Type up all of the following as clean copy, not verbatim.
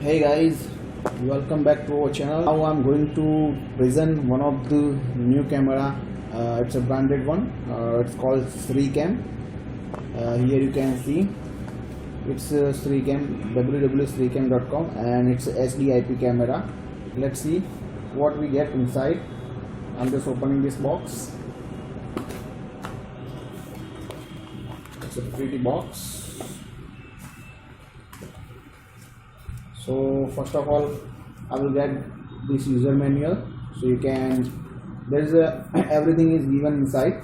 Hey guys, welcome back to our channel. Now I'm going to present one of the new camera. It's a branded one. It's called Sricam. Here you can see it's Sricam, www.sricam.com, and it's a SD IP camera. Let's see what we get inside. I'm just opening this box. It's a pretty box. So first of all, I will get this user manual. So you can, everything is given inside,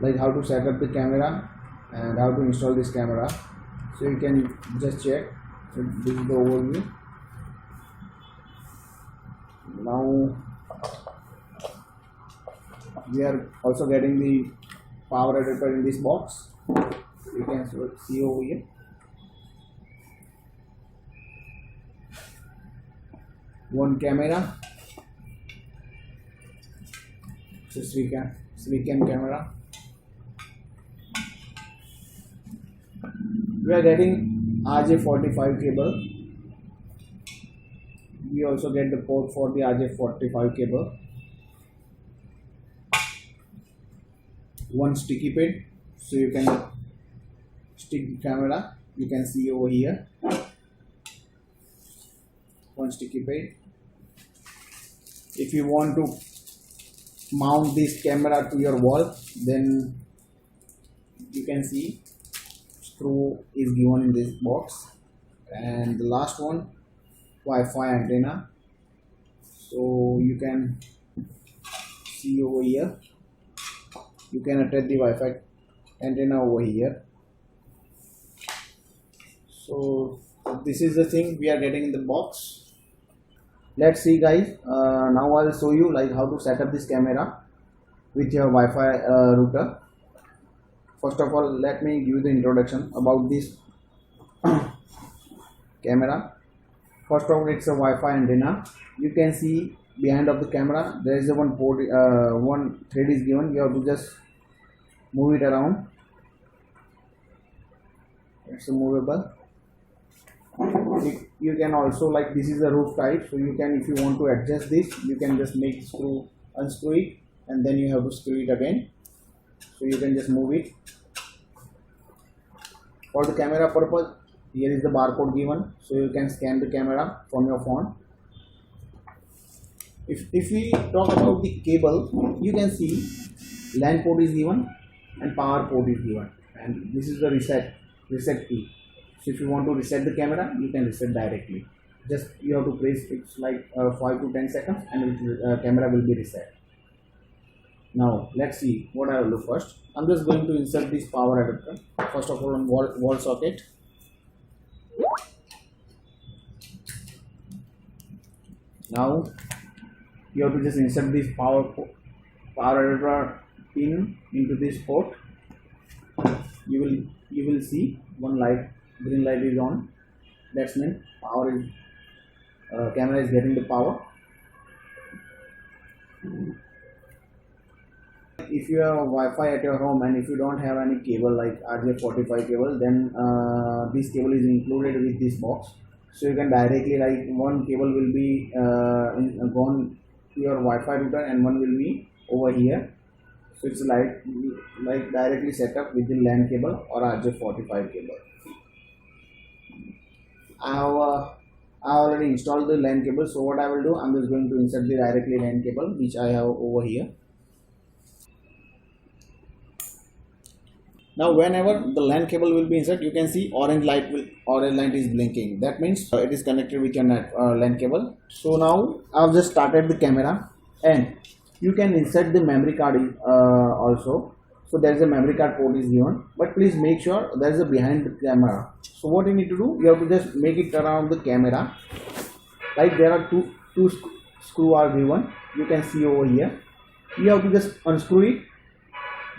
like how to set up the camera and how to install this camera. So you can just check. So this is the overview. Now we are also getting the power adapter in this box. You can see over here. One camera, so Sricam camera. We are getting RJ45 cable. We also get the port for the RJ45 cable. One sticky pin, so you can stick the camera. You can see over here. One sticky pin. If you want to mount this camera to your wall, then you can see screw is given in this box. And the last one, Wi-Fi antenna. So you can see over here, you can attach the Wi-Fi antenna over here. So this is the thing we are getting in the box. Let's see guys, now I'll show you like how to set up this camera with your Wi-Fi router. First of all, let me give you the introduction about this camera. First of all, it's a Wi-Fi antenna. You can see behind of the camera there is a one port, one thread is given. You have to just move it around. It's a movable. You can also, like, this is a roof type, so you can, if you want to adjust this, you can just make screw, unscrew it, and then you have to screw it again. So you can just move it. For the camera purpose, here is the barcode given, so you can scan the camera from your phone. If we talk about the cable, you can see LAN port is given and power port is given, and this is the reset key. So if you want to reset the camera, you can reset directly. Just you have to press, it's like 5 to 10 seconds, and camera will be reset. Now let's see what I will do first. I'm just going to insert this power adapter. First of all, on wall socket. Now you have to just insert this power adapter pin into this port. You will see one light. Green light is on. That's mean power is camera is getting the power. If you have Wi-Fi at your home and if you don't have any cable like RJ45 cable, then this cable is included with this box. So you can directly, like, one cable will be gone to your Wi-Fi router and one will be over here. So it's like directly set up with the LAN cable or RJ45 cable. I already installed the LAN cable, so what I will do, I'm just going to insert the directly LAN cable which I have over here. Now whenever the LAN cable will be inserted, you can see orange light is blinking. That means it is connected with your LAN cable. So now I've just started the camera, and you can insert the memory card also. So there is a memory card port is given, but please make sure there is a behind the camera. So what you need to do, you have to just make it around the camera. Like, there are two screw are given. You can see over here. You have to just unscrew it,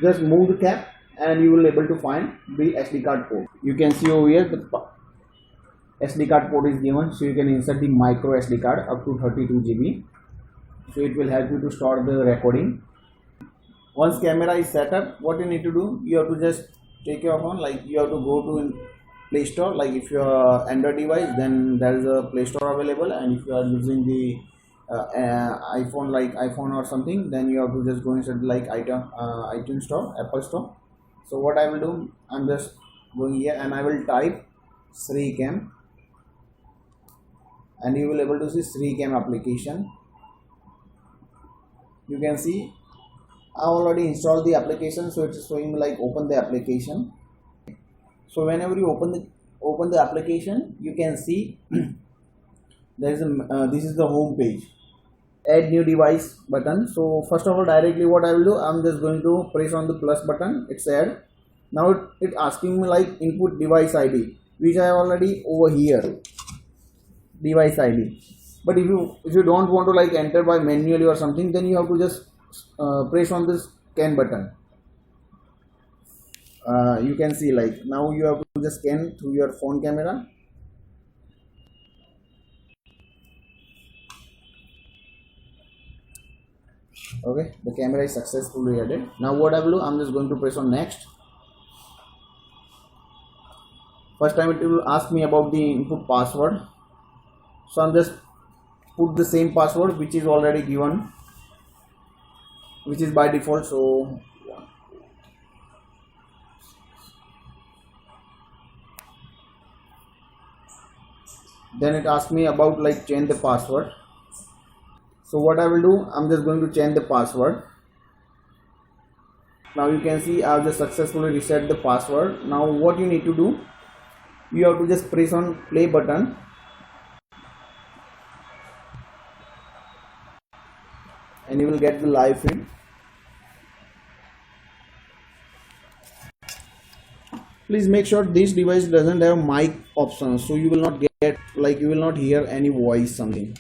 just move the cap, and you will be able to find the SD card port. You can see over here the SD card port is given, so you can insert the micro SD card up to 32 GB. So it will help you to store the recording. Once camera is set up, what you need to do, you have to just take your phone, like you have to go to Play Store. Like if you are Android device, then there is a Play Store available, and if you are using the iPhone, like iPhone or something, then you have to just go inside like iTunes Store, Apple Store. So what I will do, I'm just going here and I will type Sricam, and you will able to see Sricam application. You can see I already installed the application, so it's showing me like open the application. So whenever you open the application, you can see there is a this is the home page. Add new device button. So first of all, directly what I will do, I'm just going to press on the plus button. It's add. Now it asking me like input device ID, which I already over here, device ID. But if you don't want to like enter by manually or something, then you have to just press on this scan button. You can see like now you have to just scan through your phone camera. Okay, the camera is successfully added. Now what I will do, I'm just going to press on next. First time it will ask me about the input password, so I'm just put the same password which is already given, which is by default. So then it asks me about like change the password. So what I will do, I'm just going to change the password. Now you can see I've just successfully reset the password. Now what you need to do, you have to just press on play button, and you will get the live feed. Please make sure this device doesn't have mic option, so you will not get like you will not hear any voice something.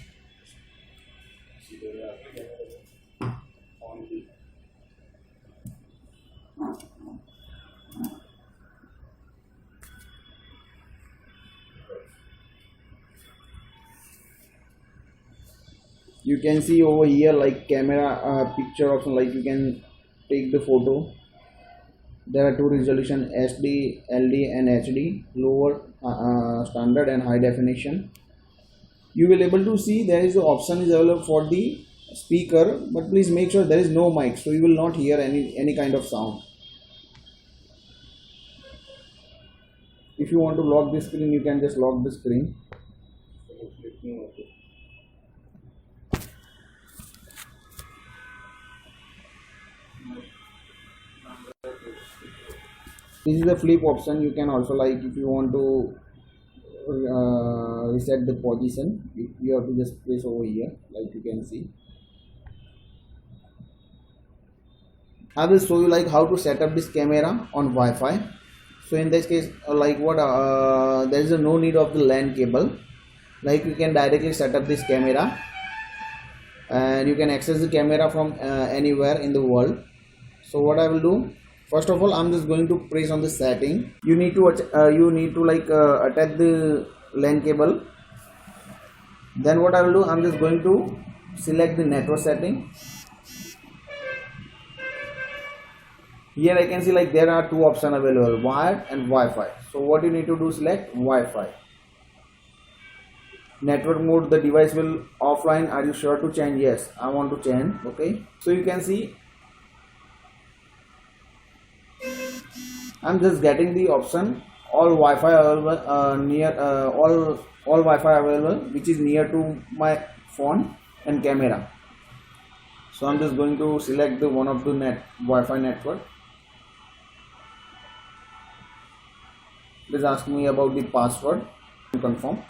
You can see over here like camera picture option, like you can take the photo. There are two resolution, SD, LD and HD, lower, standard and high definition. You will able to see there is the option is available for the speaker, but please make sure there is no mic, so you will not hear any kind of sound. If you want to lock the screen, you can just lock the screen. This is the flip option. You can also like if you want to reset the position, you have to just press over here, like you can see. I will show you like how to set up this camera on Wi-Fi. So in this case, like what there is no need of the LAN cable. Like you can directly set up this camera, and you can access the camera from anywhere in the world. So what I will do, first of all, I'm just going to press on the setting. You need to attach the LAN cable. Then what I will do, I'm just going to select the network setting. Here I can see like there are two options available, wired and Wi-Fi. So what you need to do, select Wi-Fi. Network mode, the device will offline. Are you sure to change? Yes, I want to change. Okay, so you can see I'm just getting the option all Wi-Fi available near all Wi-Fi available which is near to my phone and camera. So I'm just going to select the one of the Wi-Fi network. Please ask me about the password and confirm.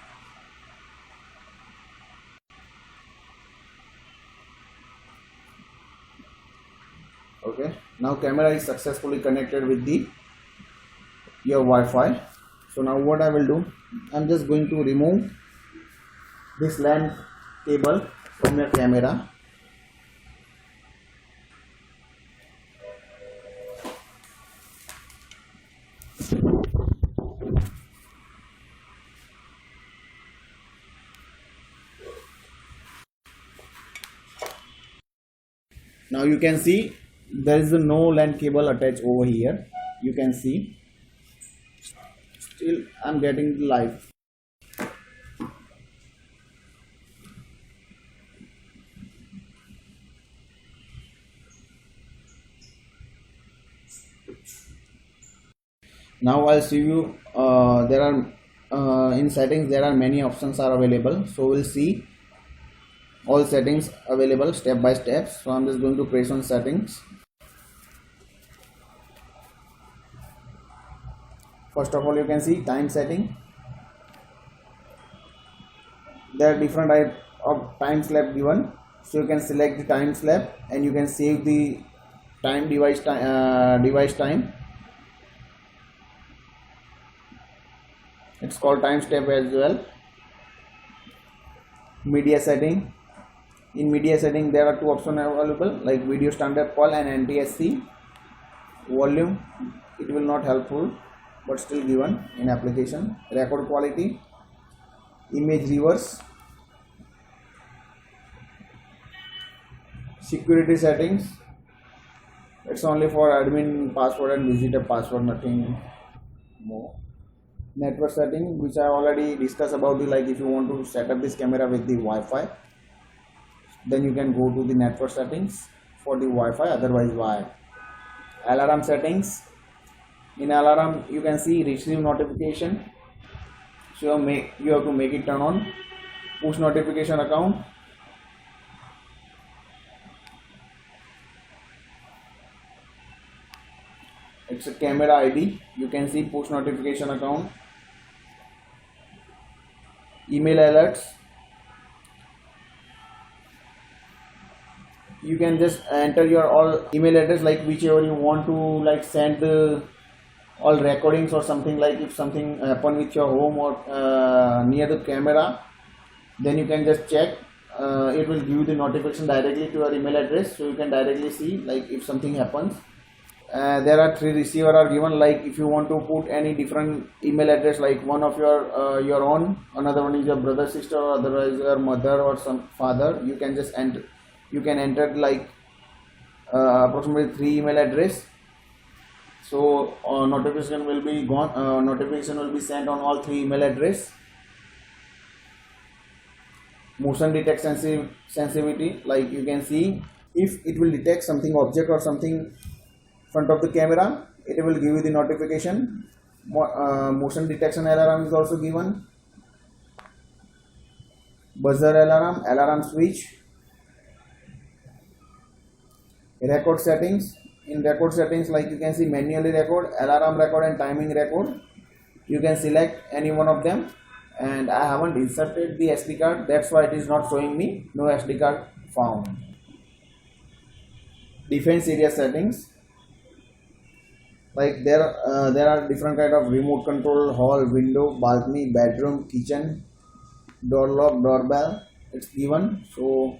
Okay, now camera is successfully connected with your Wi-Fi. So now what I will do, I'm just going to remove this LAN cable from your camera. Now you can see there is no LAN cable attached over here. You can see still I'm getting the live. Now I'll see you. There are in settings there are many options are available, so we'll see all settings available step by step. So I'm just going to press on settings. First of all, you can see time setting. There are different type of time slab given, so you can select the time slab and you can save the time device time. It's called time step as well. Media setting. In media setting there are two options available, like video standard call and NTSC. Volume, it will not helpful but still given in application. Record quality, image reverse, security settings. It's only for admin password and visitor password, nothing more. Network setting, which I already discussed about the, like if you want to set up this camera with the Wi-Fi, then you can go to the network settings for the Wi-Fi, otherwise wire. Alarm settings. In alarm you can see receive notification, so you have to make it turn on. Push notification account. It's a camera ID, you can see push notification account. Email alerts, you can just enter your all email address, like whichever you want to like send the all recordings or something, like if something happen with your home or near the camera, then you can just check. It will give you the notification directly to your email address, so you can directly see like if something happens. There are 3 receiver are given, like if you want to put any different email address, like one of your own, another one is your brother, sister, or otherwise your mother or some father, you can just enter, you can enter like approximately 3 email address, so notification will be gone, notification will be sent on all 3 email address. Motion detect sensitivity, like you can see if it will detect something object or something front of the camera, it will give you the notification. Motion detection alarm is also given. Buzzer alarm, alarm switch. Record settings. In record settings, like you can see manually record, alarm record and timing record. You can select any one of them, and I haven't inserted the SD card, that's why it is not showing me no SD card found. Defense area settings, like there are different kind of remote control, hall, window, balcony, bedroom, kitchen, door lock, doorbell, it's given. So